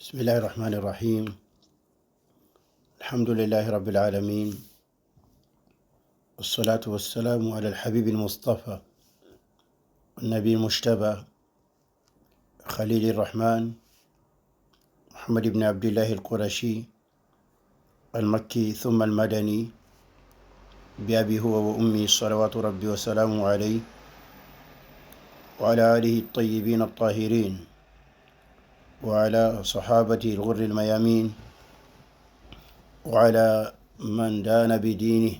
بسم الله الرحمن الرحيم. الحمد لله رب العالمين، والصلاة والسلام على الحبيب المصطفى النبي المجتبى خليل الرحمن محمد بن عبد الله القرشي المكي ثم المدني بأبي هو وأمي صلوات ربي وسلامه عليه وعلى آله الطيبين الطاهرين وعلى صحابته الغر الميامين وعلى من دان بدينه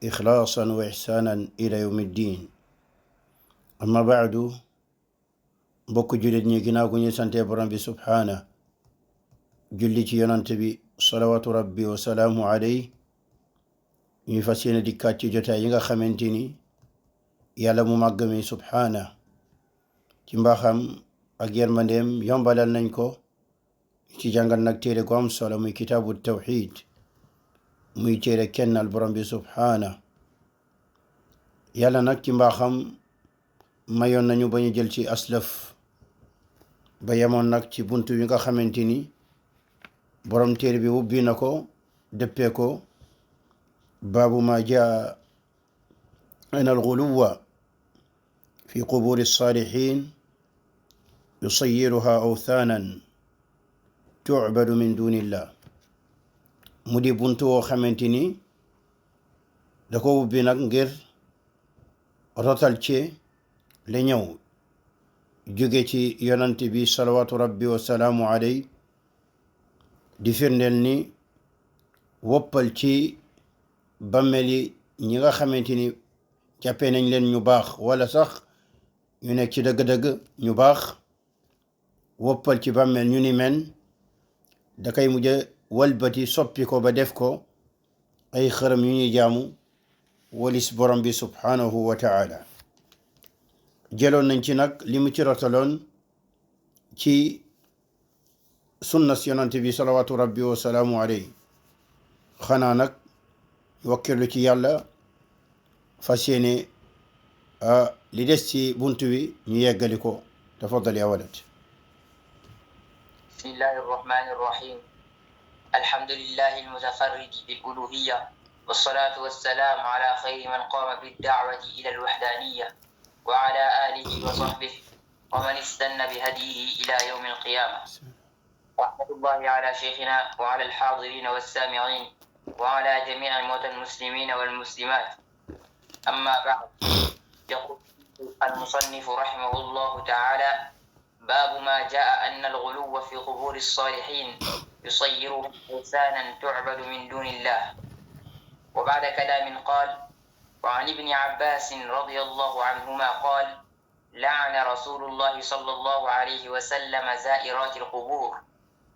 إخلاصا وإحسانا إلى يوم الدين. أما بعد، mbokk jullit ñi ginnaaw gu ñu sante borom bi subhaana julli ci yonant bi salawatu rabbi wa salaamu alayhi, ñuy fas yéene dikkaat ci jotaay yi nga xamante ni yàlla mu màgg mi subhaana ci mbaaxam ak yërmandeem yombalal nañ ko ci jàngal nag téere gu am solo muy kitaabu tawxid, muy téere kennal borom bi subhaana. yàlla nag ci mbaaxam mayoon nañu ba ñu jël ci aslaf ba yemoon nag ci buntu yi nga xamante ni borom téere bi wubbi na ko dëppee ko baabu ma jaa an alxuluwa fi quburi alsaalihin yusayiruha awthaanan tucbadu min dunillah. mu di buntu woo xamante ni da ko wubbi nag ngir rotal ci li ñëw jóge ci yonant bi salawatu rabbi wa salaamu alayhi di firndeel ni woppal ci bàmmeel ñi nga xamante ni jàppee nañ leen ñu baax wala sax ñu nekk ci dëgg-dëgg ñu baax, woppal ci bàmmeel ñu ni men da kay mujj walbati soppi ko ba def ko ay xërëm yu ñuy jaamu walis borom bi subhanahu wa taala. jëloon nañ ci nag li mu ci rotaloon ci sunnas yonant bi salawatu rabbi wa salaamu alayhi. xanaa nag wakkilu ci yàlla fas yéene li des ci buntu wi ñu yeggali ko. tafaddal ya walad. bismillahi arrahmani arrahim. alhamdulillahi almutafarridi bil uluhiyya wassalatu wassalamu ala khayri man qama bidda'wati ila alwahdaniyya وعلى آله وصحبه ومن استنى بهديه إلى يوم القيامة. رحمة الله على شيخنا وعلى الحاضرين والسامعين وعلى جميع موتى المسلمين والمسلمات. أما بعد، يقول المصنف رحمه الله تعالى: باب ما جاء أن الغلو في قبور الصالحين يصيره أوثانا تعبد من دون الله. وبعد كلام قال: وعن ابن عباس رضي الله عنهما قال: لعن رسول الله صلى الله عليه وسلم زائرات القبور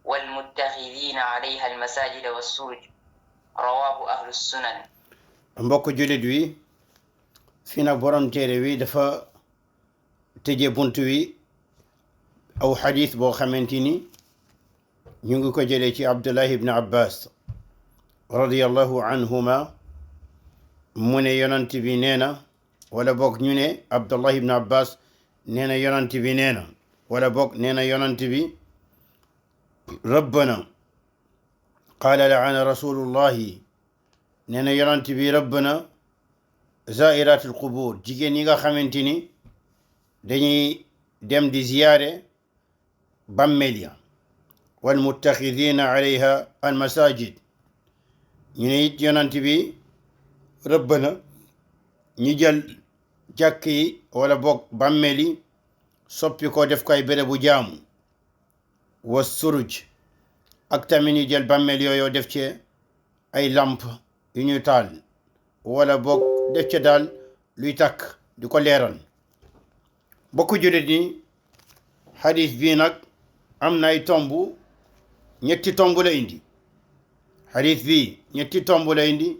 والمتخذين عليها المساجد والسرج. رواه أهل السنن. mbokk jullit wi fi nag borom téere wi dafa tëje buntu wi aw xadis boo xamante ni ñu ngi ko jëlee ci Abdullahi ibn Abbas radiyallahu anhuma mu ne yonant bi nee na, wala boog ñu ne Abdullah ibn Abbas nee na yonant bi nee na, wala boog nee na yonant bi rabbana qaala laana rasulullahi nee na yonant bi rabbana zairat al qubur, jigéen yi nga xamante ni dañuy dem di ziyaare bàmmeel ya, wal muttaxidina alayha al masajid. ñu ne it yonant bi rëbbana ñu jël jàkk yi wala boog bàmmeel yi soppi ko def ko ay bérébu jaamu, wa suruj ak tamit ñu jël bàmmeel yooyu def ci ay lamp yu ñuy taal wala boog def ci daal luy takk di ko leeral. bokku jullit ni xadis bii nag am na ay tomb, ñetti tomb la indi. xadis bii ñetti tomb la indi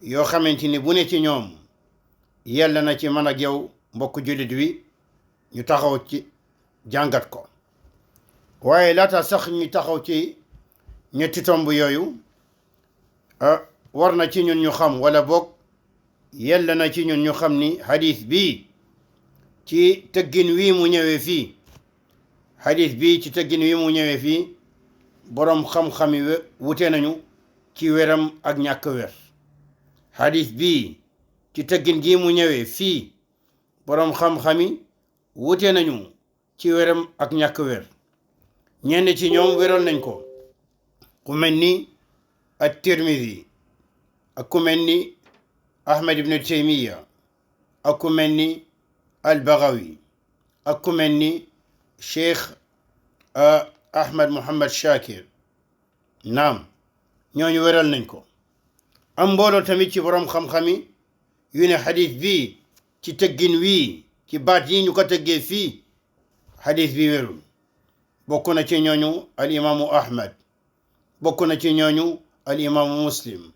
yoo xamante ni bu ne ci ñoom yàlla na ci man ak yow mbokk jullit wi ñu taxaw ci jàngat ko. waaye laata sax ñu taxaw ci ñetti tomb yooyu, war na ci ñun ñu xam, wala boog yàlla na ci ñun ñu xam ni hadith bi ci tëggin wii mu ñëwee fii xadis bi ci tëggin wi mu ñëwee fii boroom xam-xam yi wute nañu ci wéram ak ñàkk wér xadis bi ci tëggin gi mu ñëwee fii boroom xam-xam yi wute nañu ci wéram ak ñàkk wér ñenn ci ñoom wéral nañ ko ku mel ni at-Tirmidhi ak ku mel ni Ahmad ibn Taymiya ak ku mel ni al-Baghawi ak ku mel ni Cheikh Ahmad Muhammad Shakir naam ñooñu wéral nañ ko am mbooloo tamit ci boroom xam-xam yi yu ne xadis bi ci tëggin wii ci baat yi ñu ko tëggee fii xadis bi wérul bokk na ci ñooñu al imaamu Ahmad bokk na ci ñooñu al imaamu Muslim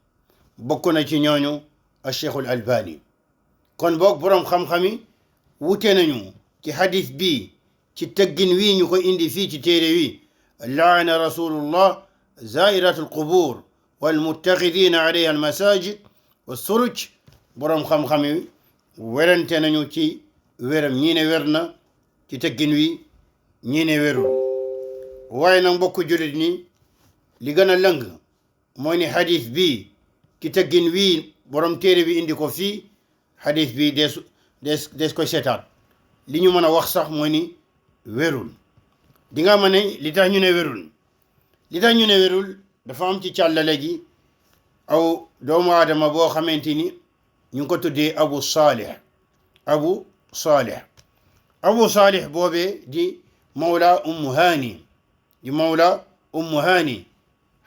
bokk na ci ñooñu al Cheikh al Albani kon boog boroom xam-xam yi wute nañu ci xadis bi ci tëggin wii ñu ko indi fii ci téere wi laana rasulullah zairat al qubur wal muttaxidina alayha al masajid wa suruj boroom xam-xam yi werante nañu ci wéram ñii ne wér na ci tëggin wi ñii ne wérul waaye nag mbokk jullit ni li gën a lëng mooy ni xadis bi ci tëggin wi boroom téere bi indi ko fii xadis bi des koy seetaat li ñu mën a wax sax mooy ni wérul di nga ma ne li tax ñu ne wérul dafa am ci càllale gi aw doomu aadama boo xamante ni ñu ngi ko tuddee Abu Salih boobee di mawla Ummu Hani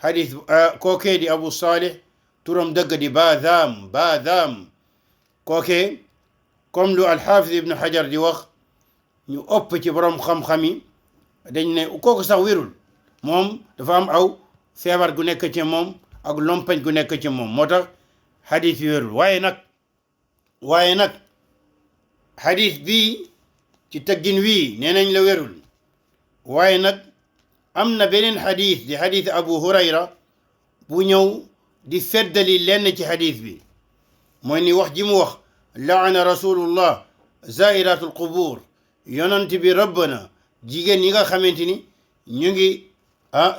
hadith kookee di Abu Salih turam dëgg di Baadaam kookee comme lu al-Hafiz Ibn Hajar di wax ñu ëpp ci borom xam-xam yi dañ ne kooku sax wérul moom dafa am aw feebar gu nekk ci moom ak lompañ gu nekk ci moom moo tax hadith yi wérul waaye nag hadith bi ci tëggin wii nee nañ la wérul waaye nag am na beneen hadith di hadith Abu Hurayra bu ñëw di feddali lenn ci hadith bi mooy ni wax ji mu wax laana rasulullah zairatul qubur yonent bi rabbana jigéen ñi nga xamante ni ñu ngi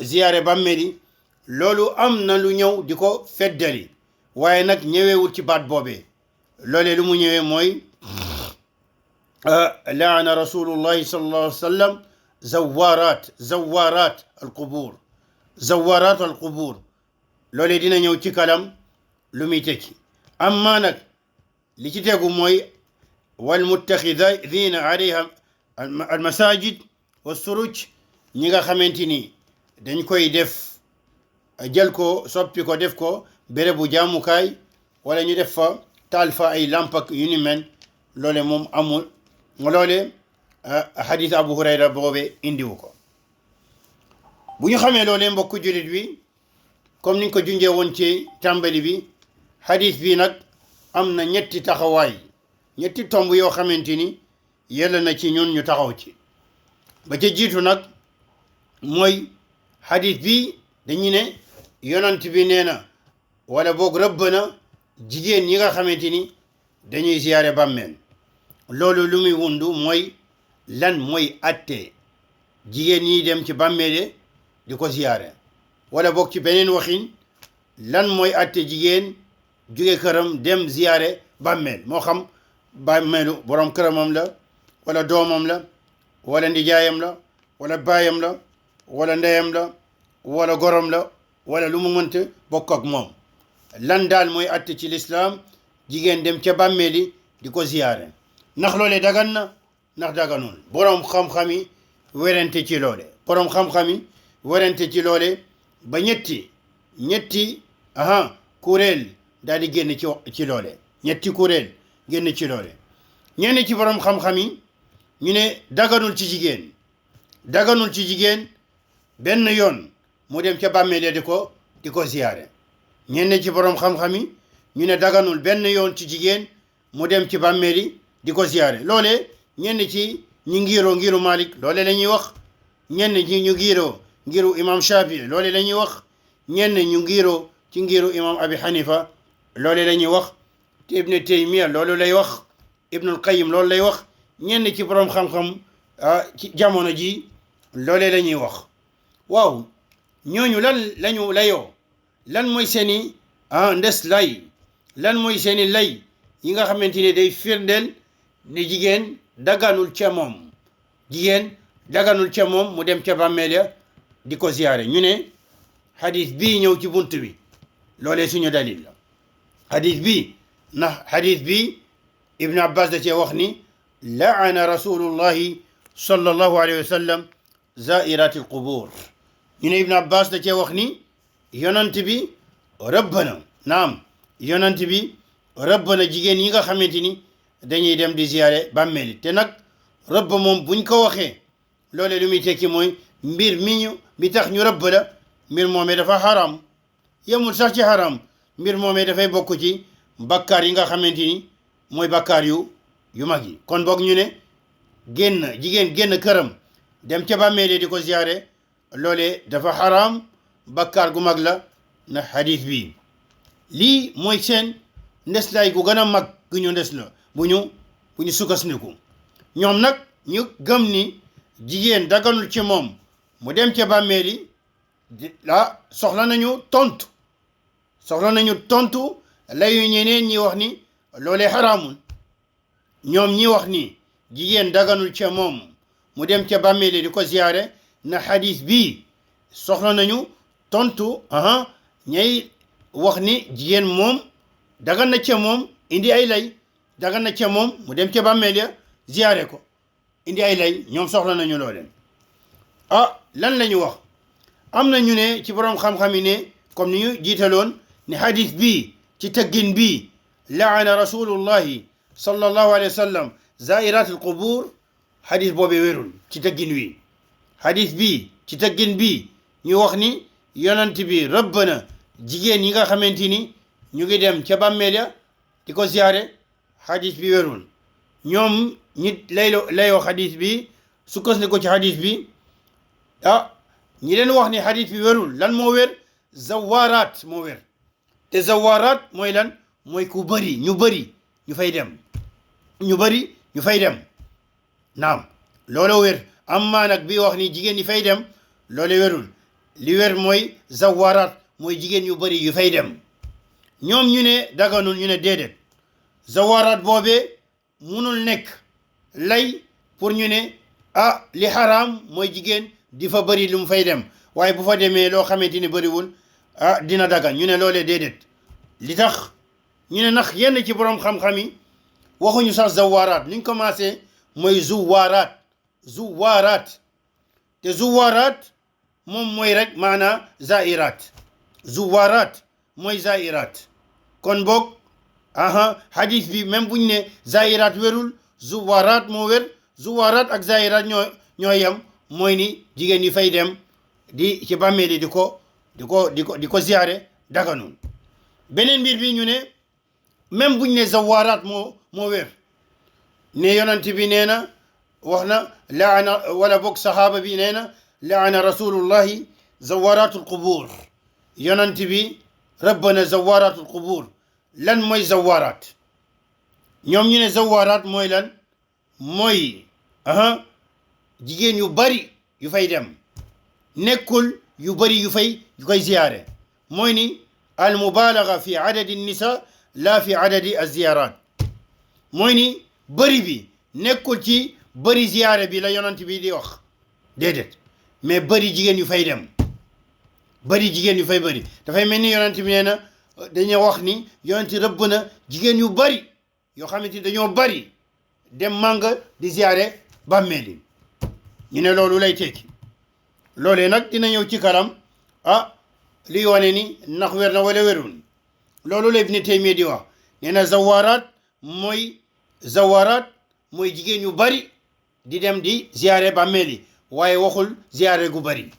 ziyaare bàmmeeli loolu am na lu ñëw di ko feddali waaye nag ñëweewul ci baat boobee loolee lu mu ñëwee mooy laana rasulullahi sallallahu alayhi wa sallam zawarat al qubur loolee dina ñëw ci kalam lu muy tekki amma nag li ci tegu mooy wal muttaxidina alayha al masajid wa suruj ñi nga xamante ni dañ koy def jël ko soppi ko def ko bérébu jaamukaay wala ñu def fa taal fa ay lampak yu ni mel loole moom amul loole hadith Abu Hurayra boobe indiwu ko bu ñu xamee loole mbokku jullit wi comme niñ ko junjee woon ci tàmbali bi hadith bi nag am na ñetti taxawaay ñetti tomb yoo xamante ni yella na ci ñun ñu taxaw ci ba ca jiitu nag mooy hadith bi dañu ne yonent bi nee na wala boog rëbb na jigéen ñi nga xamante ni dañuy ziyaare bàmmeel loolu lu muy wundu mooy lan mooy atte jigéen ñi dem ci bàmmeele di ko ziyaare wala boog ci beneen waxin lan mooy atte jigéen jóge këram dem ziyaare bàmmeel moo xam bàmmeelu borom këramam la wala doomam la wala ndijaayam la wala baayam la wala ndeyam la wala gorom la wala lu mu mënta bokk ak moom lan daal mooy atte ci lislaam jigéen dem ca bàmmeeli di ko ziyaare ndax loole dagan na ndax daganul boroom xam-xam yi werante ci loole boroom xam-xam yi werante ci loole ba ñetti kuréel daal di génn ci loole ñetti kuréel génn ci loole ñenn ci boroom xam-xam yi ñu ne daganul ci jigéen benn yoon mu dem ca bàmmeele di ko ziyaare ñenn ci boroom xam-xam yi ñu ne daganul benn yoon ci jigéen mu dem ci bàmmeeli di ko ziyaare loole ñenn ci ñu ngiru Malik loole la ñuy wax ñenn ñi ñu ngiru imam Shafi loole la ñuy wax ñenn ñu ci ngiru imam Abi Hanifa loole la ñuy wax te Ibn Taymiya loolu lay wax Ibnul Qayyim loolu lay wax ñenn ci boroom xam-xam ci jamono ji loolee la ñuy wax waaw ñooñu lan lañu layoo lan mooy seeni ndes lay lan mooy seeni lay yi nga xamante ni day firndeel ne jigéen daganul ca moom jigéen daganul ca moom mu dem ca bàmmeel ya di ko ziyaare ñu ne xadis bii ñëw ci bunt bi loolee suñu dalil la xadis bii ndax xadis bii ibnu abbas da cee wax ni laana rasulullahi sallallahu alayhi wa sallam zairati alqubur ñu ne ibnu abbas da cee wax ni yonant bi rëbb na naam yonant bi rëbb na jigéen yi nga xamante ni dañuy dem di ziyaare bàmmeeli te nag rëbb moom buñ ko waxee loolee lu muy tekki mooy mbir mi tax ñu rëbb la mbir moomee dafa xaram yemul sax ci xaram mbir moomee dafay bokk ci bakkaar yi nga xamante ni mooy bakkaar yu mag yi kon boog ñu ne jigéen génn këram dem ca bàmmeeli di ko ziyaare loolee dafa xaram bakkaar gu mag la na xadis bi lii mooy seen ndeslaay gu gën a mag gu ñu ndes la bu ñu sukkandiku ñoom nag ñu gëm ni jigéen daganul ci moom mu dem ca bàmmeeli soxla nañu tontu layu ñeneen ñi wax ni loolee xaraamul ñoom ñi wax ni jigéen daganul ca moom mu dem ca bàmmeeli di ko ziyaare na xadis bi soxla nañu tontu ñay wax ni jigéen moom dagan na ca moom indi ay lay dagan na ca moom mu dem ca bàmmeel ya ziyaare ko indi ay lay ñoom soxla nañu looleen lan la ñu wax am na ñu ne ci borom xam-xam yi ne comme ni ñu jiitaloon ne hadith bii ci tëggin bii laana rasulullahi sallallahu alayhi wa sallam zairat al qubur hadith boobee wérul ci tëggin wi hadith bii ci tëggin bii ñu wax ni yonent bi rëbb na jigéen yi nga xamante ni ñu ngi dem ca bàmmeel ya di ko ziyaare hadith bi wérul ñoom ñi layoo hadith bi sukkandiku ci hadith bi ñi leen wax ni hadith bi wérul lan moo wér zawaaraat moo wér te zawaaraat mooy lan mooy ku bëri ñu fay dem ñu fay dem naam loolu wér amma nag bi wax ni jigéen ñi fay dem loolu wérul li wér mooy zawaaraat mooy jigéen yu bëri yu fay dem ñoom ñu ne daganul ñu ne déedéet zawaaraat boobee munul nekk lay pour ñu ne li xaraam mooy jigéen di fa bëri lu mu fay dem waaye bu fa demee loo xamante ni bëriwul dina dagan ñu ne loolee déedéet li tax ñu ne ndax yenn ci borom xam-xam yi waxuñu sax zawaaraat niñ commencé mooy zuwaaraat te zuwaaraat moom mooy rek maanaa zairaat zuwaaraat mooy zairaat kon boog hadith bi même buñ ne zairaat wérul zuwaaraat moo wér zuwaaraat ak zairaat ñoo yem mooy ni jigéen ñi fay dem di ci bàmmeel di ko ziyaare daganul beneen mbir bi ñu ne même buñ ne zawaaraat moo wér ne yonent bi nee na wax na laana wala boog sahaaba bi nee na laana rasulullahi zawaaratul qubur yonent bi rabbana zawaaratul qubur lan mooy zawaaraat ñoom ñu ne zawaaraat mooy lan mooy jigéen yu bari yu fay dem nekkul yu bari yu koy ziyaare mooy ni al mubalaga fi adadi nisa la fi adadi az-ziyarat mooy ni bari bi nekkul ci bari ziyaare bi la yonent bi di wax déedéet mais bari jigéen yu fay dem bari jigéen yu fay bari dafay mel ni yonent bi nee na dañoo wax ni yonent rëbb na jigéen yu bari yoo xamante ni dañoo bari dem mànga di ziyaare bàmmeeli ñu ne loolu lay tekki loolee nag dina ñëw ci kanam liy wane ni ndax wér na wala wérul loolu la Ibn Taymiyya di wax nee na zawaaraat mooy jigéen yu bari di dem di ziyaare bàmmeeli waaye waxul ziyaare gu bari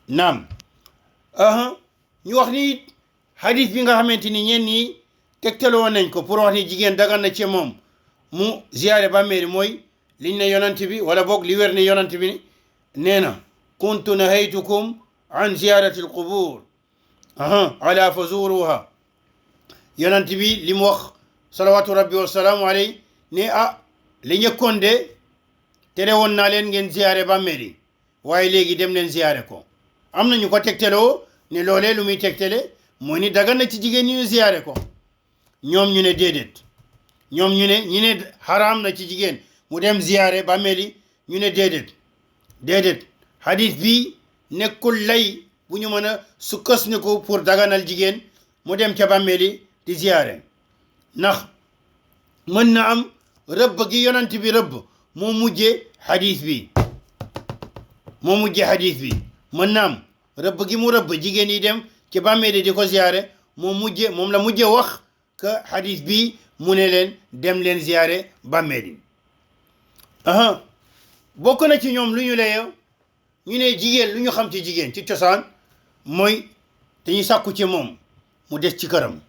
naam ñu wax ni hadith bi nga xamante ni ñenn ñi tegtaloo nañ ko pour wax ni jigéen dagan na ci moom mu ziyaare bàmmeeli mooy liñ ne yonent bi wala boog li wér ne yonent bi nee na kuntu nahaytukum an ziyarati alqubur ala fazuruha yonent bi li mu wax salawatu rabbi wasalaamu alayhi ne li njëkkoon de tere woon naa leen ngeen ziyaare bàmmeeli waaye léegi dem leen ziyaare ko am na ñu ko tegteloo ne loolee lu muy tegtale mooy ni dagan na ci jigéen ñi ñu ziyaare ko ñoom ñu ne déedéet ñoom ñu ne xaraam na ci jigéen mu dem ziyaare bàmmeeli ñu ne déedéet hadith bi nekkul lay bu ñu mën a sukkandiku pour daganal jigéen mu dem ca bàmmeeli di ziyaare ndax mën na am rëbb gi yonent bi rëbb moo mujjee hadith bi mën na am rëbb gi mu rëbb jigéen yi dem ci bàmmeeli di ko ziyaare moom la mujje wax que hadith bi mu ne leen dem leen ziyaare bàmmeeli bokk na ci ñoom lu ñu leeyo ñu ne jigéen lu ñu xam ci jigéen ci cosaan mooy dañuy sàkku ci moom mu des ci këram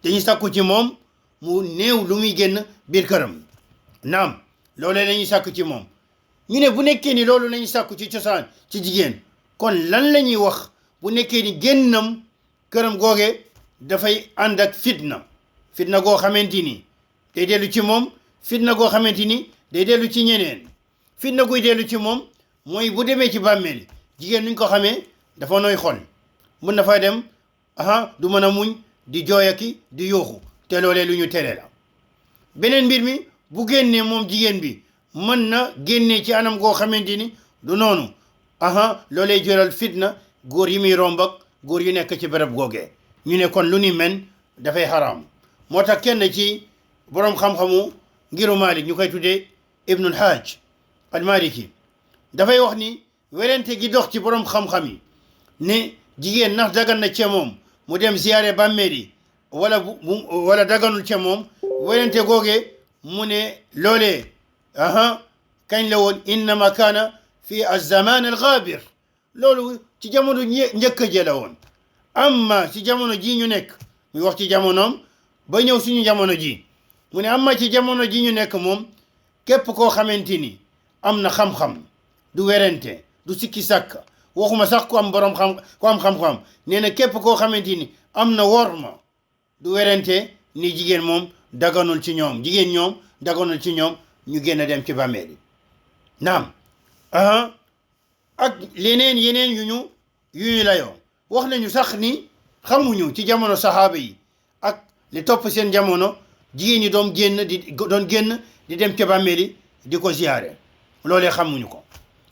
dañuy sàkku ci moom mu néew lu muy génn biir këram naam loolee lañuy sàkku ci moom ñu ne bu nekkee ni loolu lañuy sàkku ci cosaan ci jigéen kon lan la ñuy wax bu nekkee ni génnam këram googe dafay ànd ak fitna goo xamante ni day dellu ci moom fitna goo xamante ni day dellu ci ñeneen fitna guy dellu ci moom mooy bu demee ci bàmmeel jigéen nuñ ko xamee dafa nooy xol mën na faa dem du mën a muñ di jooyaki di yuuxu te loolee lu ñu tere la beneen mbir mi bu génnee moom jigéen bi mën na génnee ci anam goo xamante ni du noonu loolee jural fitna góor yi muy romb ak góor yu nekk ci béréb googee ñu ne kon lu ni men dafay xaraam moo tax kenn ci boroom xam-xamu ngiru Malik ñu koy tuddee Ibnul Hajj al Maliki dafay wax ni werante gi dox ci boroom xam-xam yi ne jigéen ndax dagan na ca moom mu dem ziyaare bàmmeel yi wala daganul ca moom werante googee mu ne loolee kañ la woon innama kaana fi az-zaman al-ghabir loolu ci jamono njëkk ja la woon amma ci jamono ji ñu nekk muy wax ci jamonoom ba ñëw suñu jamono ji mu ne amma ci jamono ji ñu nekk moom képp koo xamante ni am na xam-xam du werante du sikki sàkk waxuma sax ku am borom xam-xam nee na képp koo xamante ni am na worma du werante ni jigéen moom daganul ci ñoom jigéen ñoom daganul ci ñoom ñu génn dem ci bàmmeel yi naam ak yeneen yu ñu layoo wax nañu sax ni xamuñu ci jamono saxaaba yi ak li topp seen jamono jigéen ñi doon génn di dem ca bàmmeel yi di ko ziyaare loolee xamuñu ko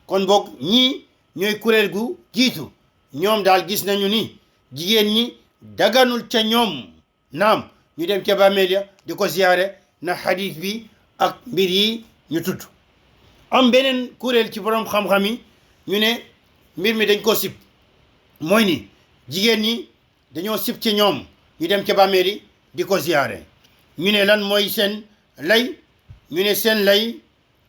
kon boog ñii ñooy kuréel gu jiitu ñoom daal gis nañu ni jigéen ñi daganul ca ñoom naam ñu dem ca bàmmeel ya di ko ziyaare na xadiis bi ak mbir yi ñu tudd am beneen kuréel ci borom xam-xam yi ñu ne mbir mi dañ ko sib mooy ni jigéen ñi dañoo sib ci ñoom ñu dem ca bàmmeel yi di ko ziyaare ñu ne lan mooy seen lay ñu ne seen lay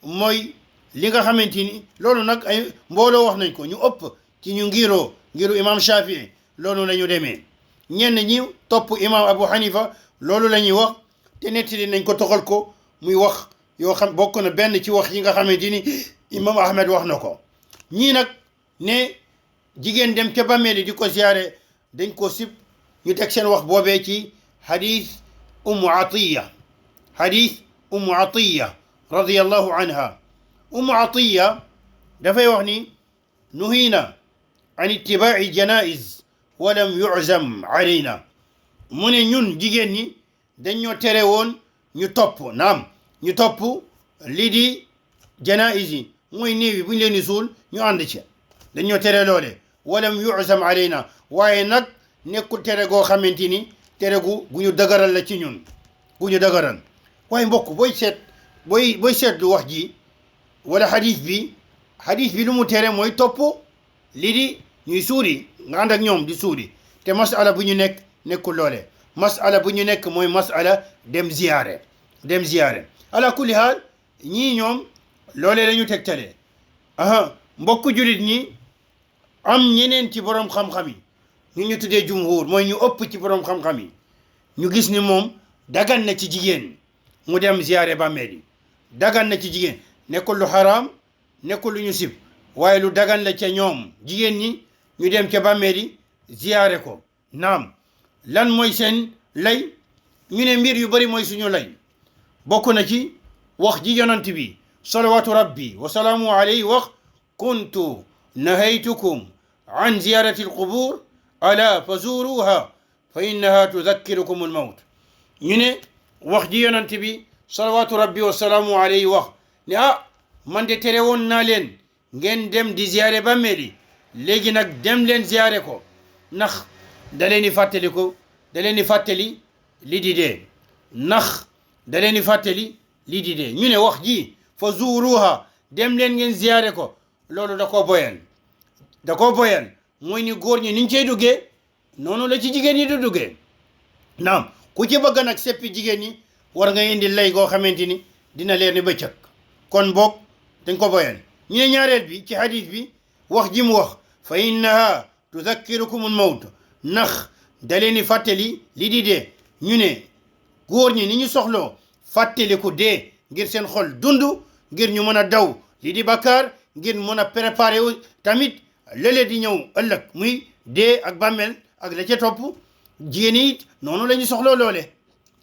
mooy li nga xamante ni loolu nag ay mbooloo wax nañ ko ñu ëpp ci ñu ngiru imam Shafii loolu la ñu demee ñenn ñi topp imam Abu Hanifa loolu la ñuy wax te nettali nañ ko toxal ko muy wax yoo xam bokk na benn ci wax yi nga xamante ni imam Ahmed wax na ko ñii nag ne jigéen dem ca bàmmeel di ko ziyaare dañ ko sib ñu teg seen wax boobee ci hadith Ummu Atiya radiyallahu anha Ummu Atiya dafay wax ni nuhiina an ittibaa'i janaa'iz wa lam yu'zam alayna mu ne ñun jigéen ñi dañoo tere woon ñu topp lii di janaa'iz yi mooy néew yi bu ñu leen di suul ñu ànd ci dañoo tere loole wa lam yu'zam alayna waaye nag nekkul tere goo xamante ni tere gu ñu dëgëral la ci ñun gu ñu dëgëral waaye mbokk booy seetlu wax ji wala hadith bi lu mu tere mooy topp lii di ñuy suuli nga ànd ak ñoom di suuli te masala bu ñu nekk nekkul loole masala bu ñu nekk mooy masala dem ziyaare ala kulli haal ñii ñoom loolee la ñu tegtale mbokk julit ñi am ñeneen ci borom xam-xam yi ñu tuddee jumhur mooy ñu ëpp ci borom xam-xam yi ñu gis ni moom dagan na ci jigéen mu dem ziyaare bàmmeel yi dagan na ci jigéen nekkul lu xaraam nekkul lu ñu sib waaye lu dagan la ca ñoom jigéen ñi ñu dem ca bàmmeel yi ziyaare ko naam lan mooy seen lay ñu ne mbir yu bari mooy suñu lay bokk na ci wax ji yonent bi salawaatu rabbi wa salaamu alayhi wax kuntu نهيتكم عن زيارة القبور ألا فزوروها فإنها تذكركم الموت يني وخ جي يونت بي صلوات ربي وسلامه عليه وخ ni man de tere woon naa leen ngeen dem di ziare bàmmeeli léegi nag dem leen ziare ko ndax da leen di fàttali ko da leen di fàttali li di dee ndax da leen di fàttali li di dee ñu ne wax ji fa zuuruha dem leen ngeen ziare ko loolu da koo boyal mooy ni góor ñi niñ cey duggee noonu la ci jigéen ñi du duggee naam ku ci bëgg nag seppi jigéen ñi war nga indi lay goo xamante ni dina leer ni bëccëg kon boog dañ ko boyal ñu ne ñaareel bi ci hadith bi wax ji mu wax fa innaha tudakkirukum al-mawt ndax da leen di fàttali li di dee ñu ne góor ñi ni ñu soxloo fàttaliku dee ngir seen xol dund ngir ñu mën a daw li di bakkaar ngir mën a préparé wu tamit lële di ñëw ëllëg muy dee ak bàmmeel ak la ca topp jigéen yi noonu la ñu soxloo loole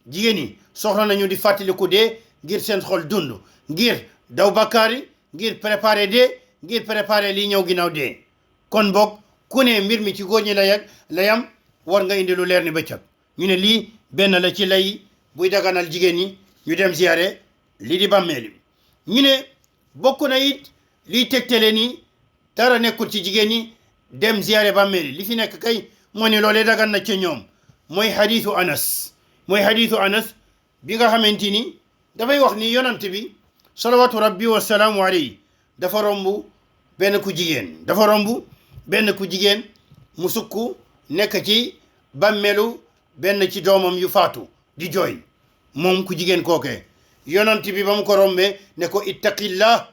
jigéen yi soxla nañu di fàttaliku dee ngir seen xol dund ngir daw bakkaar yi ngir préparé dee ngir préparé lii ñëw ginnaaw dee kon boog ku ne mbir mi ci góor ñi la yam war nga indi lu leer ni bëccëg ñu ne lii benn la ci lay buy daganal jigéen ñi ñu dem ziyaare lii di bàmmeel ñu ne bokk na it liy tegtale ni dara nekkul ci jigéen ñi dem ziyaare bàmmeel li fi nekk kay moo ne loolee dagan na ca ñoom mooy xadiisu anas bi nga xamante ni dafay wax ni yonant bi salawatu rabbi wa salaamu alayhi dafa romb benn ku jigéen mu sukk nekk ci bàmmeelu benn ci doomam yu faatu di jooy moom ku jigéen kookee yonant bi ba mu ko rombee ne ko ittaqillah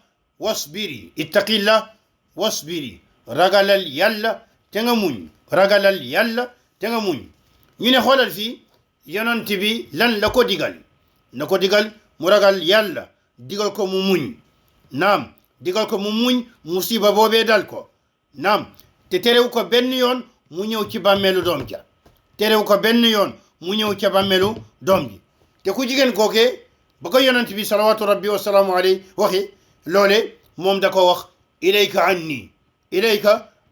wasbiri ragalal yàlla te nga muñ ñu ne xoolal fii yonant bi lan la ko digal mu ragal yàlla digal ko mu muñ naam digal ko mu muñ musiba boobee dal ko naam te terew ko benn yoon mu ñëw ci bàmmeelu doom ja doom ji te ku jigéen kookee ba ko yonent bi salawatu rabbi wa salaamu alayhi waxi loole moom da ko wax ilayka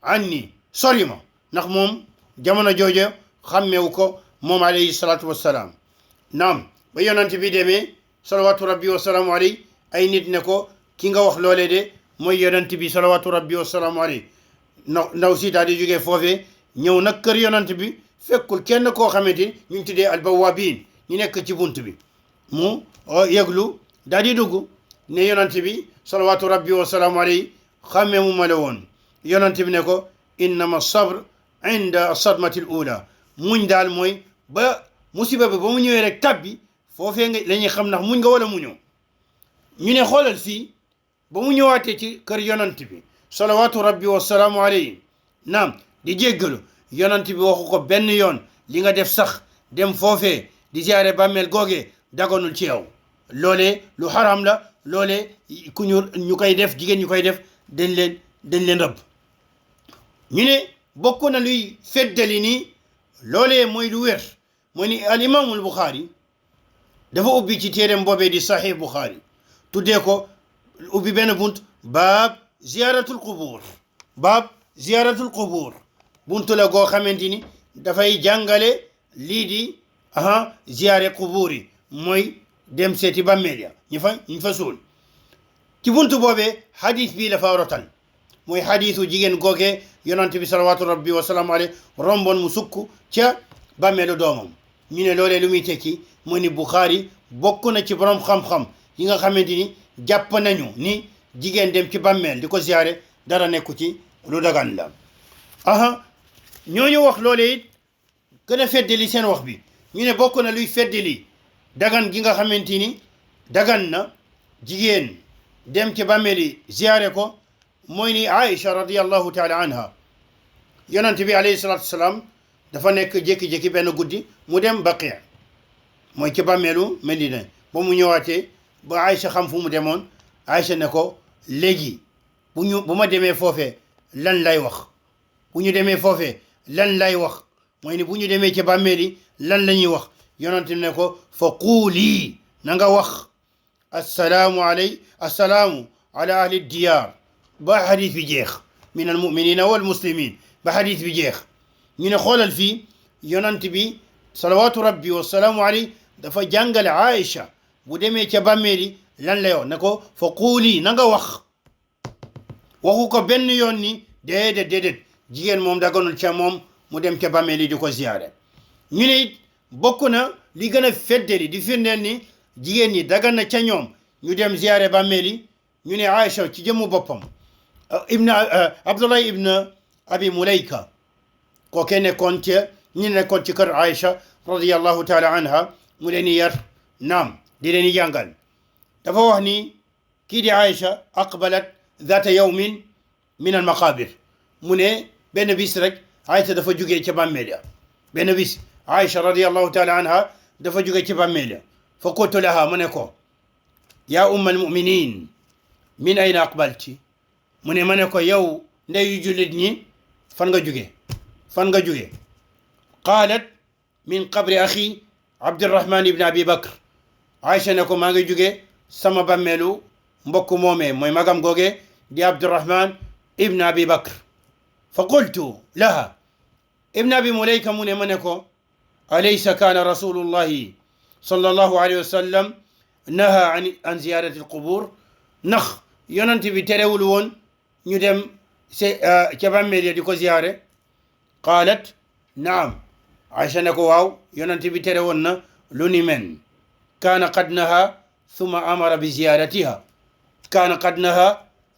anni sori ma ndax moom jamono joojo xàmmewu ko moom alayhi salatu wassalaam naam ba yonent bi demee salawatu rabbi wa salaamu alayhi ay nit ne ko ki nga wax loolee de mooy yonent bi salawatu rabbi wa salaamu alayhi ndaw si daal di jógee foofee ñëw nag kër yonent bi fekkul kenn koo xamante ñu ngi tuddee albawaabiin ñu nekk ci bunt bi mu yeglu daal di dugg ne yonent bi salawatu rabbi wa salaamu alayhi xàmmee mu ma la woon yonent bi ne ko innama sabr inda sadmati l ula muñ daal mooy ba musiba bi ba mu ñëwee rek tabbi foofee nga la ñuy xam ndax muñ nga wala muñoo ñu ne xoolal fii ba mu ñëwaatee ci kër yonent bi salawatu rabbi wa salaamu alayhi naam di jéggalu yonent bi waxu ko benn yoon li nga def sax dem foofee di ziyaare bàmmeel googee daganul ci yow loolee lu xaram la loolee ku ñu koy def jigéen ñu koy def dañ leen rëbb ñu ne bokk na luy feddali ni loolee mooy lu wér mooy ni al imaamul Buxaari dafa ubbi ci téereem boobee di Sahih Buxaari tuddee ko ubbi benn bunt baab ziyaratul qubur buntu la goo xamante ni dafay jàngale lii di ziyaare qubur yi mooy dem seeti bàmmeel ya ñu fa suul ci buntu boobee hadith bii la fa rotal mooy hadithu jigéen googee yonante bi salawatu rabbi wa salaamu alayhi romboon mu sukk ca bàmmeelu doomam ñu ne loolee lu muy tekki mooy ni Bukhari bokk na ci borom xam-xam yi nga xamante ni jàpp nañu ni jigéen dem ci bàmmeel di ko ziyaare dara nekku ci lu dagan la ñooñu wax loolee it gën a feddali seen wax bi ñu ne bokk na luy feddali dagan gi nga xamante ni dagan na jigéen dem ci bàmmeeli ziyaare ko mooy ni Aïcha radiyallahu taala anha yonent bi alayhi salatu wasalaam dafa nekk jékki-jékki benn guddi mu dem Baqi mooy ci bàmmeelu Medina ba mu ñëwaatee ba Aïcha xam fu mu demoon Aïcha ne ko léegi bu ma demee foofee lan lay wax mooy ni bu ñu demee ci bàmmeeli lan la ñuy wax yonent ne ko fa quuli na nga wax assalaamu ala ahli diyaar ba hadith bi jeex min al muminina wal muslimin ba hadith bi jeex ñu ne xoolal fii yonant bi salawatu rabbi wasalaamu alayhi dafa jàngale Aïcha bu demee ca bàmmeeli lan la yoon ne ko fa quuli na nga waxu ko benn yoon ni déedéet jigéen moom daganul ca moom mu dem ca bàmmeeli di ko ziyaare ñu ne it bokk na li gën a feddali di firndeel ni jigéen ñi dagan na ca ñoom ñu dem ziyaare bàmmeeli ñu ne Aïcha ci jëmmu boppam Abdullah ibn Abi Mulayka kookee nekkoon ca ñi nekkoon ci kër Aïcha radiyallahu taala anha mu leen di yar naam di leen di jàngal dafa wax ni kii di Aïcha aqbalat zata yawmin min al maqabir mu ne benn bis rek Aïcha dafa jugee ca bàmmeel ya benn bis Aïcha radiyallahu taala anha dafa jugee ci bàmmeel ya fa qultu laha mu ne ko yaa umma al muminin min ayna aqbalti mu ne ma ne ko yow ndeyu jullit ñi fan nga jugee qaalat min qabri axi Abdurrahman ibn Abi Bakr Aïcha ne ko maa ngi jugee sama bàmmeelu mbokk moomee mooy magam googe di Abdurrahman ibn Abi Bakr fa qultu laha ibn Abi Mulayka mu ne ma ne ko alaysa kaana rasulullahi sallallahu alayhi wa sallam naha an ziyarati alqubur ndax yonent bi terewul woon ñu dem ca bàmmeel ya di ko ziyaare qaalat naam Aïcha ne ko waaw yonent bi tere woon na lu ni men kaana qad naha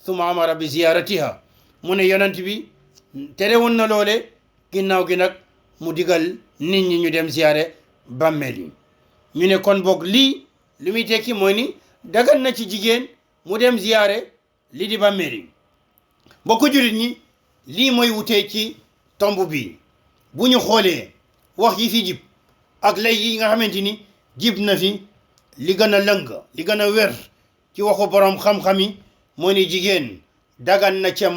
thumma amara bi ziyaratiha mu ne yonent bi tere woon na loole ginnaaw gi nag mu digal nit ñi ñu dem ziyaare bàmmeel yi ñu ne kon boog lii li muy tekki mooy ni dagan na ci jigéen mu dem ziyaare li di bàmmeel yi mbokku jullit ñi lii mooy wutee ci tomb bi bu ñu xoolee wax yi fi jib ak lay yi nga xamante ni jib na fi li gën a lëng li gën a wér ci waxu borom xam-xam yi moo ni jigéen dagan na ca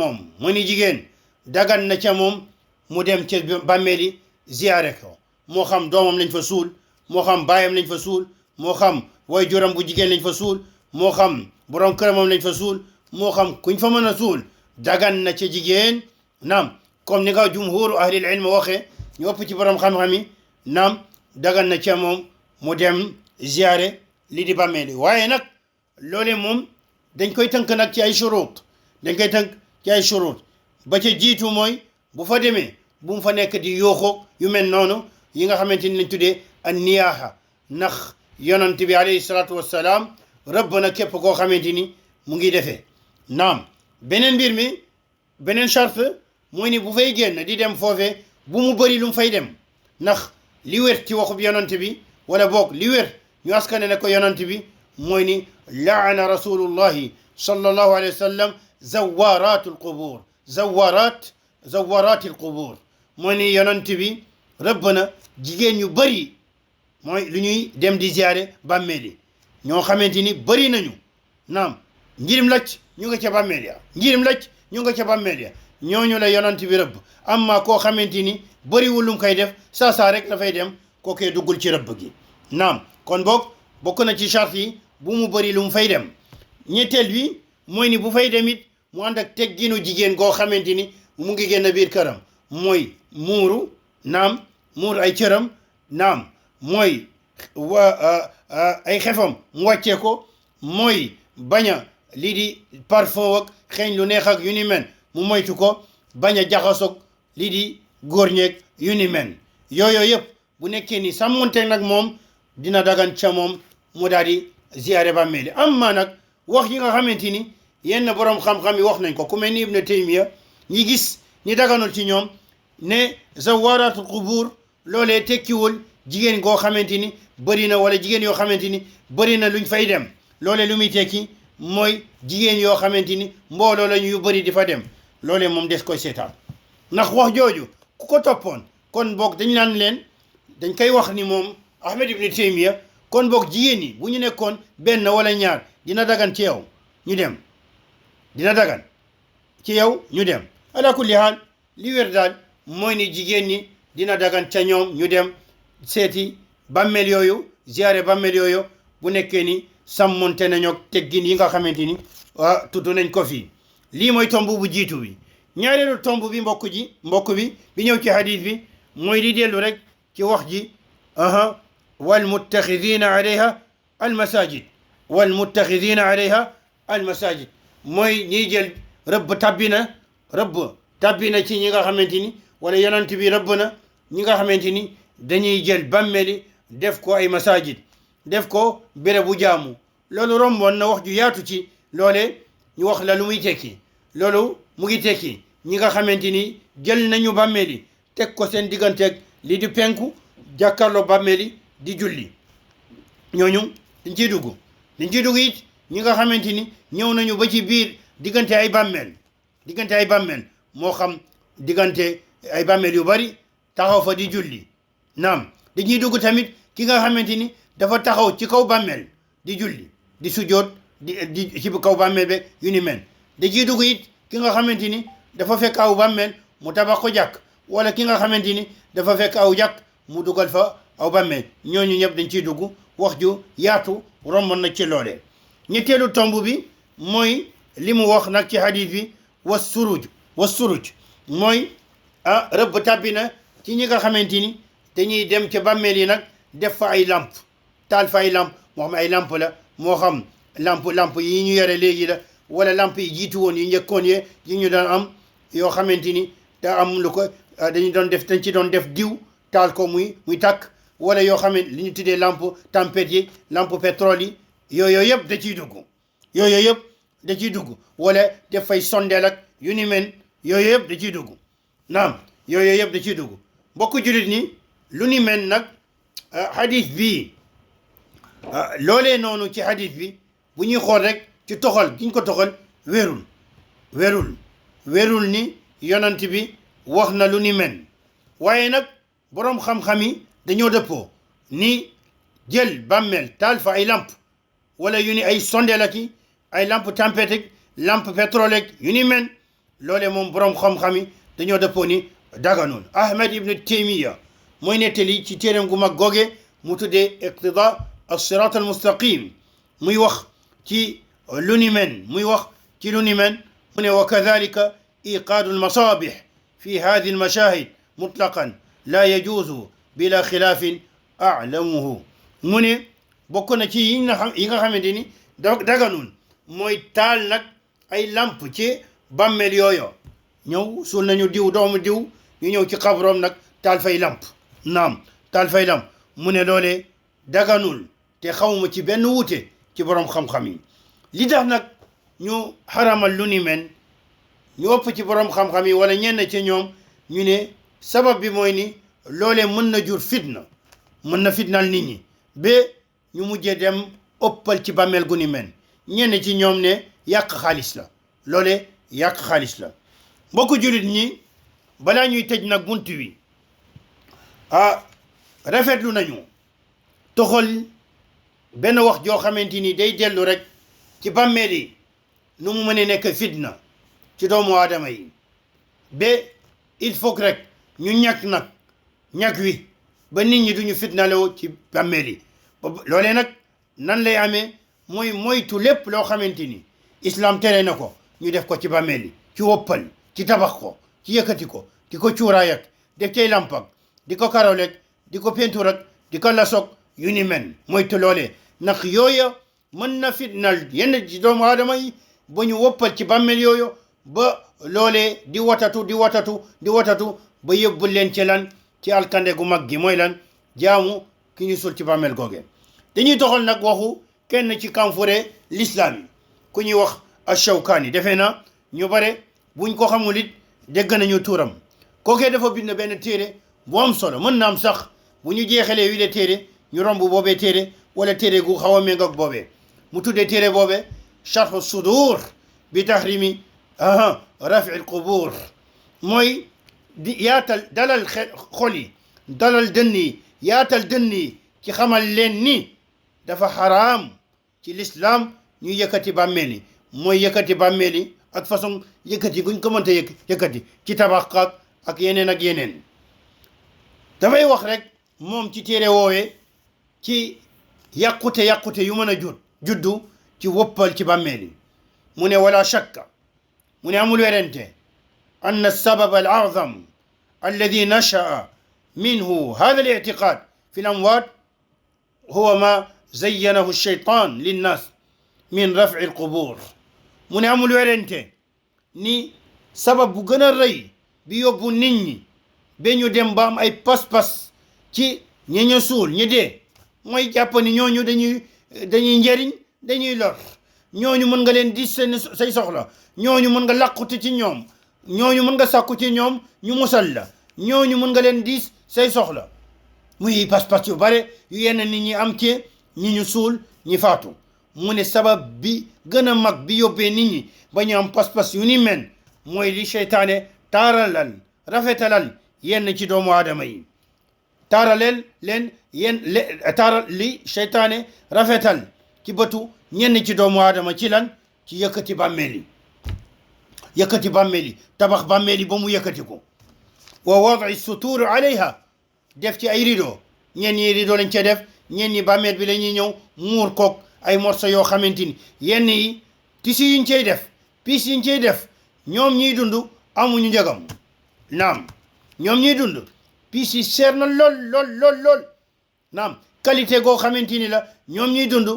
moom mu dem ca bàmmeeli ziyaare ko moo xam doomam lañ fa suul moo xam baayam lañ fa suul moo xam way juram bu jigéen lañ fa suul moo xam borom këramam lañ fa suul moo xam kuñ fa mën a suul dagan na ca jigéen naam comme ni nga jumhuru ahlil ilm waxee ñu ëpp ci borom xam-xam yi naam dagan na ca moom mu dem ziyaare li di bàmmeeli waaye nag loole moom dañ koy tënk nag ci ay shurut ba ca jiitu mooy bu fa demee bu mu fa nekk di yooxoo yu mel noonu yi nga xamante ni lañ tuddee an niyaaha ndax yonent bi alayhi salaatu wassalaam rëbb na képp koo xamante ni mu ngi defee naam beneen mbir mi beneen charte mooy ni bu fay génn di dem foofee bu mu bëri lu mu fay dem ndax li wér ci waxub yonent bi wala boog li wér ñu askane ne ko yonent bi mooy ni laana rasulullahi sallallahu alayhi wa sallam zawaratul qubur zawaratil qubur mooy ni yonent bi rëbb na jigéen ñu bëri mooy lu ñuy dem di ziyaare bàmmeeli ñoo xamante ni bëri nañu naam njirim lacc ñu nga ca bàmmeel ya ñooñu la yonent bi rëbb amma koo xamante ni bëriwul lu mu koy def saa rek dafay dem kookee duggul ci rëbb gi naam kon boog bokk na ci charte yi bu mu bëri lu mu fay dem ñetteel bi mooy ni bu fay dem it mu ànd ak tegginu jigéen goo xamante ni mu ngi génn biir këram mooy muuru naam muur ay cëram naam mooy ay xefam mu wàccee ko mooy bañ a lii di parfum ak xeeñ lu neex ak yu ni men mu moytu ko bañ a jaxasoog lii di góor ñeeg yu ni men yooyu yëpp bu nekkee ni sàmmonte nag moom dina dagan ca moom mu daal di ziyaare bàmmeeli amma nag wax yi nga xamante ni yenn borom xam-xam yi wax nañ ko ku mel ni Ibn Taymiya ñi gis ñi daganul ci ñoom ne zawaratul qubur loolee tekkiwul jigéen goo xamante ni bëri na wala jigéen yoo xamante ni bëri na luñ fay dem loolee lu muy tekki mooy jigéen yoo xamante ni mbooloo lañu yu bëri di fa dem loolee moom des koy seetaan ndax wax jooju ku ko toppoon kon boog dañ naan leen dañ koy wax ni moom Ahmed Ibn Taymiya kon boog jigéen ñi bu ñu nekkoon benn wala ñaar dina dagan ci yow ñu dem ala kulli haal li wér daal mooy ni jigéen ñi dina dagan ca ñoom ñu dem seeti bàmmeel yooyu ziyaare bàmmeel yooyu bu nekkee ni sàmmonte nañoo teggin yi nga xamante ni tudd nañ ko fii lii mooy tomb bu jiitu bi ñaareelu tomb bi mbokk bi ñëw ci hadith bi mooy di dellu rek ci wax ji wal muttaxidina alayha al masajid wal muttaxidina alayha al masajid mooy ñiy jël rëbb tabbina ci ñi nga xamante ni wala yonent bi rëbb na ñi nga xamante ni dañuy jël bàmmeli def ko ay masajid def ko bérébu jaamu loolu romboon na wax ju yaatu ci loole ñu wax la lu muy tekki loolu mu ngi tekki ñi nga xamante ni jël nañu bàmmeli teg ko seen digganteeg li di penku jàkkaarloo bàmmeli di julli ñooñu dañ ciy dugg it ñi nga xamante ni ñëw nañu ba ci biir diggante ay bàmmeel moo xam diggante ay bàmmeel yu bari taxaw fa di julli naam dañuy dugg tamit ki nga xamante ni dafa taxaw ci kaw bàmmeel di julli di sujjoot di ci kaw bàmmeel be yu ni mel dañuy dugg it ki nga xamante ni dafa fekk aw bàmmeel mu tabax ko jàkk wala ki nga xamante ni dafa fekk aw jàkk mu dugal fa aw bàmmeel ñooñu ñëpp dañ ciy dugg wax ju yaatu romboon na ci loolee ñetteelu tomb bi mooy li mu wax nag ci hadith bi was suruj mooy rëbb tàbbi na ci ñi nga xamante ni dañuy dem ca bàmmeel yi nag def fa ay lamp taal fa ay lamp moo xam ay lamp la moo xam lamp yi ñu yore léegi la wala lamp yi jiitu woon yi njëkkoon yi ñu daan am yoo xamante ni da am lu ko dañ ci doon def diw taal ko muy tàkk wala yoo xam ne li ñu tuddee lampe tempête yi lampe pétrole yi yooyu yëpp da ciy dugg wala def fay sondeel ak yu ni mel yooyu yëpp da ciy dugg naam yooyu yëpp da ciy dugg mbokk jullit ni lu ni mel nag hadith bi loolee noonu ci hadith bi bu ñuy xool rek ci toxal giñ ko toxal wérul ni yonent bi wax na lu ni mel waaye nag boroom xam-xam yi dañoo dëppoo ni jël bàmmeel taal fa ay lamp wala yu ni ay sondeel ak ay lampe tempête ak lampe pétrole ak yu ni mel loole moom boroom xam-xam yi dañoo dëppoo ni daganul Ahmad ibn Taymiya mooy nettali ci téeréem gu mag googe mu tuddee iqtida as-sirat al-mustaqim muy wax ci lu ni mel mu ne wa kadhalika iqaadu al-masabih fi hadhihi al-mashahid mutlaqan la yajuzu bila xilaafin a'lamuhu mu ne bokk na ci yi nga xamante ni daganul mooy taal nag ay lamp ci bàmmeel yooyo ñëw suul nañu doomu diw ñu ñëw ci xabroom nag taal fay lamp mu ne loolee daganul te xawma ci benn wuute ci boroom xam-xam yi li tax nag ñu xaramal lu ni mel ñu ëpp ci boroom xam-xam yi wala ñenn ci ñoom ñu ne sabab bi mooy ni loolee mën na jur fitna mën na fitnaal nit ñi ba ñu mujjee dem ëppal ci bàmmeel gu ni mel ñenn ci ñoom ne yàq xaalis la loolee yàq xaalis la mbokku jullit ñi balaa ñuy tëj nag bunt wi rafetlu nañu toxal benn wax joo xamante ni day dellu rek ci bàmmeel yi nu mu mënee nekk fitna ci doomu aadama yi ba il faut que rek ñu ñàkk wi ba nit ñi duñu fitnaloo ci bàmmeel yi loolee nag nan lay amee mooy moytu lépp loo xamante ni islam tere na ko ñu def ko ci bàmmeel yi ci woppal ci tabax ko ci yëkkati ko di ko cuuraay ak def cay lampak di ko karolek di ko pentur ak di ko lasok yu ni mel moytu loolee ndax yooya mën na fitnal yenn ci doomu aadama yi ba ñu woppal ci bàmmeel yooyu ba loolee di watatu ba yóbbul leen ci lan ci alkande gu mag gi mooy lan jaamu ki ñu sul ci bàmmeel googe dañuy doxal nag waxu kenn ci kanfure l'islam yi ku ñuy wax Ash-Shawkani defe na ñu bare buñ ko xamul it dégg nañu tuuram kookee dafa bind benn téere bu am solo mën na am sax bu ñu jeexalee wi de téere ñu romb boobee téere wala téere gu xaw a méngoog boobee mu tuddee téere boobee Sharh Sudur bi tahrimi rafi al-qubur mooy di yaatal dalal xol yi dalal dënn yi yaatal dënn yi ci xamal leen ni dafa xaraam ci l'islam ñu yëkkati bàmmeel yi mooy yëkkati bàmmeel yi ak façon yëkkati guñ ko mënta yëkkati ci tabax ak yeneen dafay wax rek moom ci téere woowee ci yàqute yu mën a juddu ci woppal ci bàmmeel yi mu ne wala shakka mu ne amul werante أن السبب الأعظم الذي نشأ منه هذا الاعتقاد في الأموات هو ما زينه الشيطان للناس من رفع القبور. mu ne amul werante ni sabab bu gën a rëy bi yóbbu nit ñi ba ñu dem ba am ay pas-pas ci ñi ñu suul ñi dee mooy jàpp ni ñooñu dañuy njëriñ dañuy lor, ñooñu mën nga leen di say soxla, ñooñu mën nga làquti ci ñoom, ñooñu mën nga sàkku ci ñoom ñu musal la, ñooñu mën nga leen diis say soxla. muy pas-pas yu bare yu yenn nit ñi am ci ñi ñu suul ñi faatu. mu ne sabab bi gën a mag bi yóbbee nit ñi ba ñu am pas-pas yu ni men mooy li seytaane taaralal rafetalal yenn ci doomu aadama yi, taaralel leen taaral li seytaane rafetal ci bëtu ñenn ci doomu aadama ci lan, ci yëkkati bàmmeel yi tabax bàmmeel yi ba mu yëkkati ko. wa wadi sutur alayha, def ci ay rido, ñenn ñi rido lañ ca def, ñenn ñi bàmmeel bi la ñuy ñëw muur kook ay morso yoo xamante ni yenn yi tisi yuñ cay def, piis yuñ cay def, ñoom ñiy dund amuñu njëgam. naam ñoom ñiy dund piis yi seer na lool naam qualité goo xamante ni la ñoom ñiy dund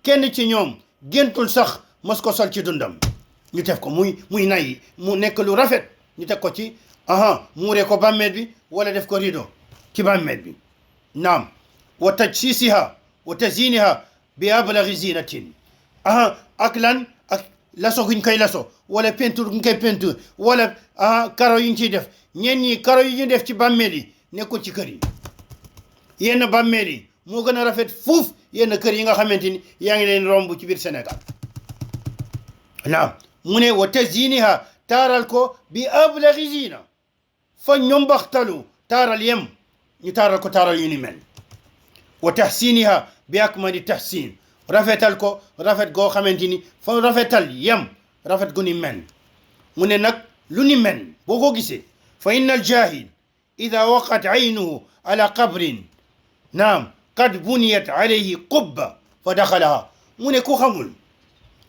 kenn ci ñoom géntul sax mos ko sol ci dundam. ñu def ko muy nay mu nekk lu rafet, ñu teg ko ci muuree ko bàmmeel bi wala def ko rido ci bàmmeel bi. naam wa tajsisiha wa taziniha bi ablaghi zinatin, ak lan, ak laso guñ koy laso wala peinture guñ koy peinture wala karo yuñ ciy def. ñenn ñi karo yi ñu def ci bàmmeel yi nekkul ci kër yi. yenn bàmmeel yi moo gën a rafet fuuf yenn kër yi nga xamante ni yaa ngi leen romb ci biir Sénégal. naam mu ne wa taziniha, taaral ko bi ablaghi zina, fa ñoom baxtalu taaral yem ñu taaral ko taaral yu ni mel. wa tahsiniha bi akmali tahsin, rafetal ko rafet goo xamante ni fa rafetal yem rafet gu ni mel. mu ne nag lu ni mel boo ko gisee fa inna al jahil ida waqat aynuhu ala qabrin naam qad buniyat alayhi qubba fa daxalaha. mu ne ku xamul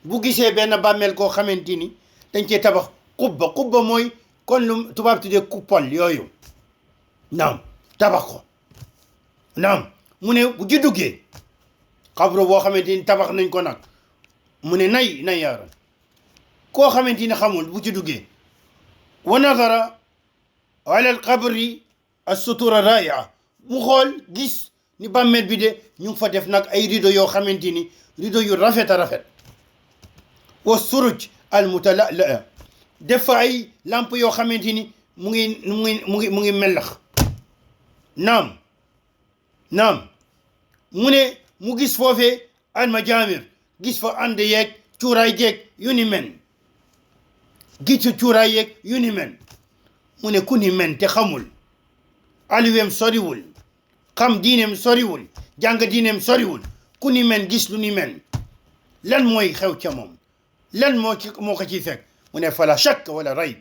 bu gisee benn bàmmeel goo xamante ni dañ cee tabax qubba mooy kon lu tubaab tuddee coupole yooyu, naam tabax ko. naam mu ne bu ci duggee xabru boo xamante ni tabax nañ ko nag, mu ne nay yaaram koo xamante ni xamul bu ci duggee wa nadara ala al qabri as-sutura raia, mu xool gis ni bàmmeel bi de ñu ngi fa def nag ay rido yoo xamante ni rido yu rafet a rafet. wa suruj al mutalala, def fa ay lamp yoo xamante ni mu ngi melax. naam mu ne mu gis foofee al majamir, gis fa ànd yeeg cuuraay jeeg yu ni men, gis cuuraay yeeg yu ni men. mu ne ku ni men te xamul, aliwem soriwul, xam diineem soriwul, jàng diineem soriwul, ku ni men gis lu ni men, lan mooy xew ca moom, lan moo ko ciy fekk. mu ne fala shakk wala rayb,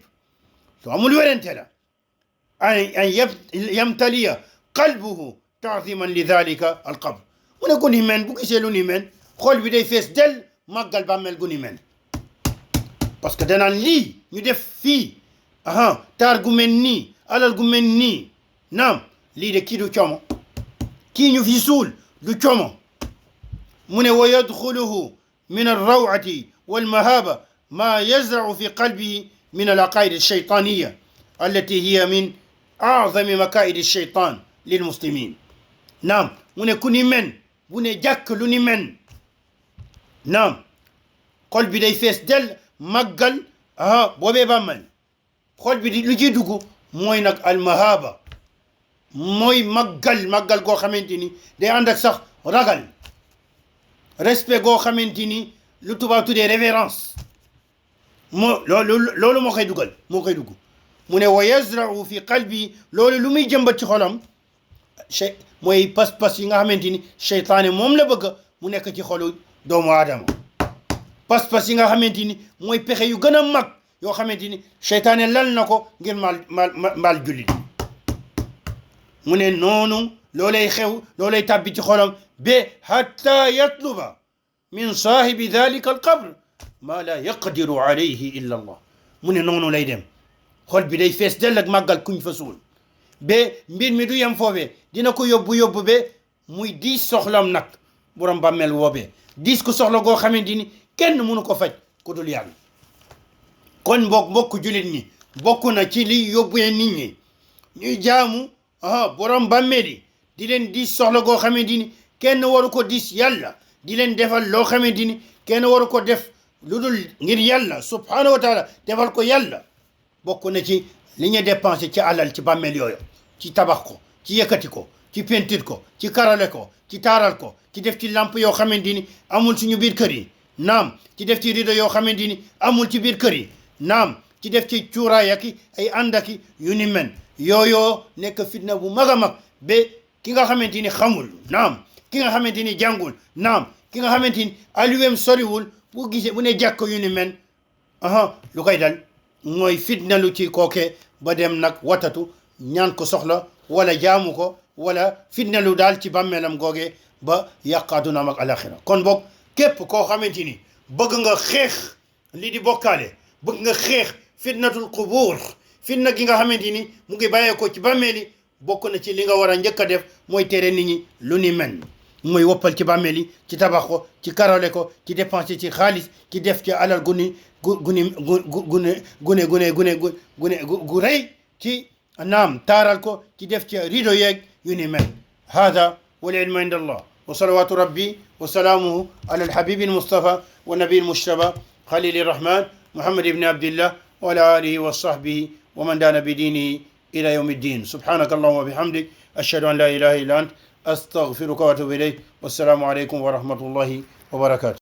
to amul werante la an yamtaliya qalbuhu taziman li dhalika al qabr. mu ne ku ni men bu gisee lu ni men xool bi day fees del màggal bàmmeel gu ni men, parce que danaan lii ñu def fii taar gu mel nii, alal gu mel nii, naam lii de kii du como, kii ñu fi suul du como. mu ne wa yadxuluhu min alrawati walmahaba ma yazrau fi qalbihi min alaqaid alshaytaniya allati hiya min aazami makaid alshaytan lilmuslimin. naam mu ne ku ni men bu ne jàkk lu ni men, naam xol bi day fees del màggal boobee bàmmeel. xol bi di lu ciy dugg mooy nag almahaba, mooy màggal goo xamante ni day ànd ak sax ragal, respect goo xamante ni lu tubaab tuddee révérence, loolu moo koy dugg. mu ne wa yazrau fi qalbi, loolu lu muy jëmbat ci xolam mooy pas-pas yi nga xamante ni seytaane moom la bëgg mu nekk ci xolu doomu aadama. pas-pas yi nga xamante ni mooy pexe yu gën a mag yoo xamante ni seytaane lal na ko ngir maal jullit. mu ne noonu loolay xew, loolay tàbbi ci xolam ba hatta yatluba min saahibi dhalika al qabr ma la yaqdiru alayhi illa allah. mu ne noonu lay dem xol bi day fees dell ak màggal kuñ fa suul ba mbir mi du yem foofee dina ko yóbbu ba muy diis soxlam nag borom bàmmeel woobee diis ko soxla goo xamante ni kenn mënu ko faj ku dul yàlla kon mbokk julit ñi bokk na ci li yóbbee nit ñi ñuy jaamu borom bàmmeel yi di leen diis soxla goo xamante ni kenn waru ko diis yàlla di leen defal loo xamante ni kenn waru ko def lu dul ngir yàlla subhanahu wa taala defal ko yàlla bokk na ci li ñu dépensé ci alal ci bàmmeel yooyu ci tabax ko ci yëkkati ko ci pentir ko ci karale ko ci taaral ko ci def ci lampe yoo xamante ni amul suñu biir kër yi naam ci def ci rideau yoo xamante ni amul ci biir kër yi naam ci def ci cuuraay ak ay àndaki yu ni men yooyoo nekk fitna bu mag a mag ba ki nga xamante ni xamul naam ki nga xamante ni jàngul naam ki nga xamante ni aliwem soriwul bu gisee bu ne jàkk yu ni men lu koy dal mooy fitna lu ci kooke ba dem nag watatu ñaan ko soxla wala jaamu ko wala fitna lu daal ci bàmmeelam googe ba yàq àddunaam ak alaxira kon boog képp koo xamante ni bëgg nga xeex li di bokkaale bëgg nga xeex fitnatul qubuur fitna gi nga xamante ni mu ngi bàyyee ko ci bàmmeeli bokk na ci li nga war a njëkk a def mooy tere nit ñi lu ni mel mooy woppal ci bàmmeeli ci tabax ko ci karole ko ci dépenser ci xaalis ci def ci alal gu rëy ci naam taaral ko ci def ci rido yeeg yu ni mel hada wal ilmu inda allah wa salawatu rabbi wa salaamuhu ala alhabibi almustafa wa nabi almujtaba khalili rahman muhammad ibni abdillah wa ala alihi wa sahbihi wa man dana bidinihi ila yawmi ddin subhanaka allahumma wa bihamdik ashhadu an la ilaha illa ant astaghfiruka wa atubu ilayk wassalamu alaykum wa rahmatullahi wa barakatuh